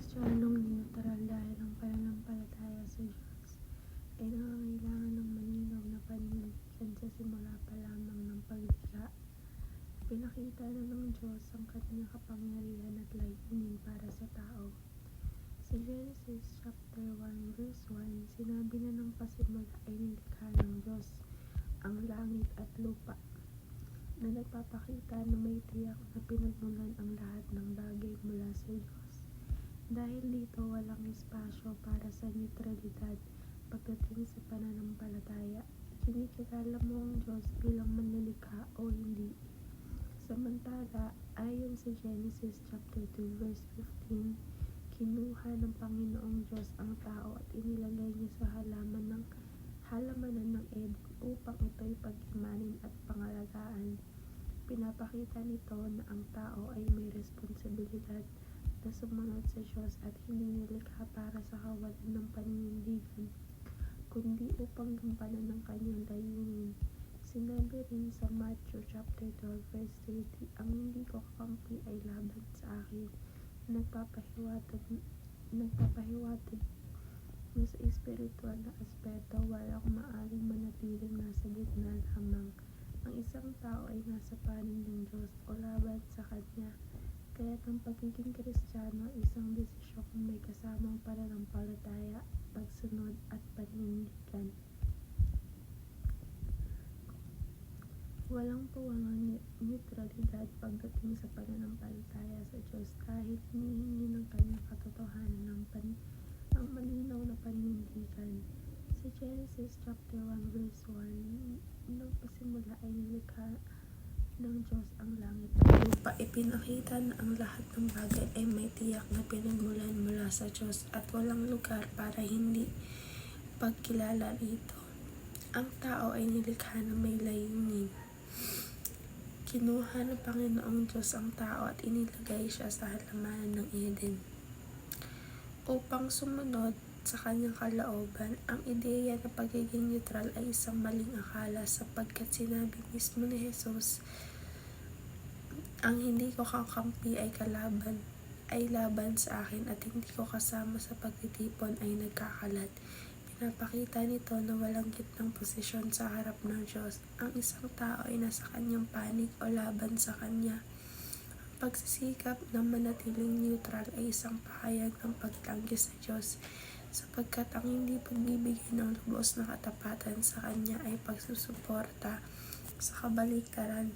Kristiyanong neutral dahil ang pananampalataya sa Diyos ay nangangailangan ng malinaw na paninindigan sa simula pa lamang ng paglikha. Pinakita na ng Diyos ang kanyang kapangyarihan at layunin para sa tao. Sa Genesis chapter 1 verse 1, sinabi na ng pasimula ay nilikha ng Diyos ang langit at lupa, na nagpapakita na may tiyak na pinagmulan ang lahat ng bagay mula sa Diyos. Dahil dito walang espasyo para sa neutralidad pagdating sa pananampalataya. Kinikilala mo ang Diyos bilang manlilikha o hindi. Samantala, ayon sa Genesis chapter 2 verse 15, kinuha ng Panginoong Diyos ang tao at inilagay niya sa halamanan ng Eden upang ito'y pag-imanin at pangalagaan. Pinapakita nito na ang tao ay may responsibilidad na sumunod sa Diyos at hindi nilikha para sa kawalan ng paninindigan, kundi upang gampanan ng kanyang layunin. Sinabi rin sa Matthew chapter 12 verse 30, ang hindi ko kakampi ay laban sa akin. Nagpapahiwatig na sa espiritual na aspeto walang maaring manatiling nasa gitna lamang. Ang isang tao ay nasa panig ng Diyos o laban sa Kanya. Kaya't ang pagiging Kristiyano ay isang desisyong may kasamang pananampalataya, pagsunod at paninindigan. Walang puwang neutralidad pagdating sa pananampalataya sa Diyos dahil hinihingi ng kanyang katotohanan ang malinaw na paninindigan. Sa Genesis chapter 1 verse 1, nang pasimula ay nilikha ng Diyos ang langit at lupa. Ipinakita na ang lahat ng bagay ay may tiyak na pinagmulan mula sa Diyos at walang lugar para hindi pagkilala rito. Ang tao ay nilikha na may layunin. Kinuha ng Panginoong Diyos ang tao at inilagay siya sa halamanan ng Eden upang sumunod sa kanyang kalooban. Ang ideya na pagiging neutral ay isang maling akala sapagkat sinabi mismo ni Jesus, ang hindi ko kakampi ay laban sa akin at hindi ko kasama sa pagtitipon ay nagkakalat. Pinapakita nito na walang gitnang posisyon sa harap ng Diyos. Ang isang tao ay nasa kanyang panig o laban sa Kanya. Ang pagsisikap na manatiling neutral ay isang pahayag ng pagtanggi sa Diyos, sapagkat ang hindi pagbibigay ng lubos na katapatan sa Kanya ay pagsusuporta sa kabaliktaran.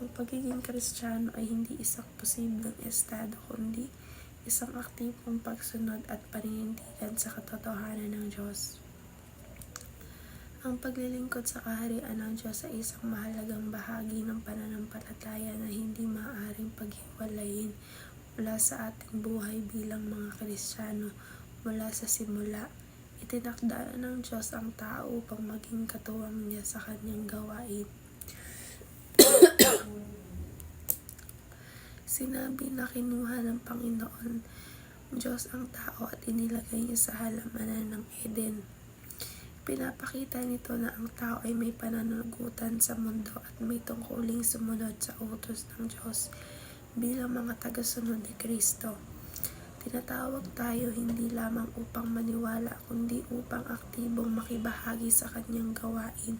Ang pagiging Kristiyano ay hindi isang posibleng estado kundi isang aktibong pagsunod at paninindigan sa katotohanan ng Diyos. Ang paglilingkod sa kaharian ng Diyos ay isang mahalagang bahagi ng pananampalataya na hindi maaaring paghiwalayin mula sa ating buhay bilang mga Kristiyano. Mula sa simula, itinakda ng Diyos ang tao upang maging katuwang niya sa kanyang gawain. Sinabi na kinuha ng Panginoon Diyos ang tao at inilagay niya sa halamanan ng Eden. Pinapakita nito na ang tao ay may pananagutan sa mundo at may tungkuling sumunod sa utos ng Diyos bilang mga tagasunod ni Kristo. Tinatawag tayo hindi lamang upang maniwala kundi upang aktibong makibahagi sa kanyang gawain.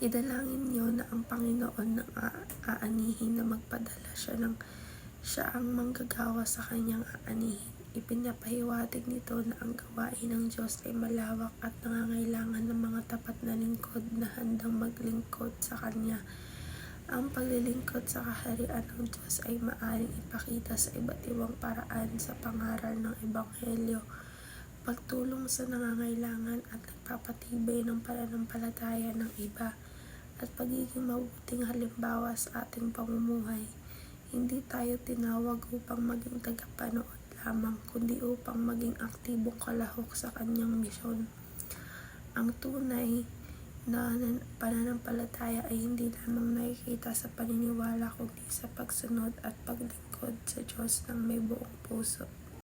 Idalangin niyo na ang Panginoon nang aanihin na magpadala siya ang manggagawa sa kanyang aanihin. Ipinapahiwatig nito na ang gawain ng Diyos ay malawak at nangangailangan ng mga tapat na lingkod na handang maglingkod sa Kanya. Ang paglilingkod sa kaharian ng Diyos ay maaaring ipakita sa iba't ibang paraan sa pangaral ng Ebanghelyo, pagtulong sa nangangailangan at nagpapatibay ng pananampalataya ng iba, at pagiging mabuting halimbawa sa ating pamumuhay. Hindi tayo tinawag upang maging tagapanood lamang, kundi upang maging aktibong kalahok sa kanyang misyon. Ang tunay na pananampalataya ay hindi lamang nakikita sa paniniwala kundi sa pagsunod at paglingkod sa Diyos ng may buong puso.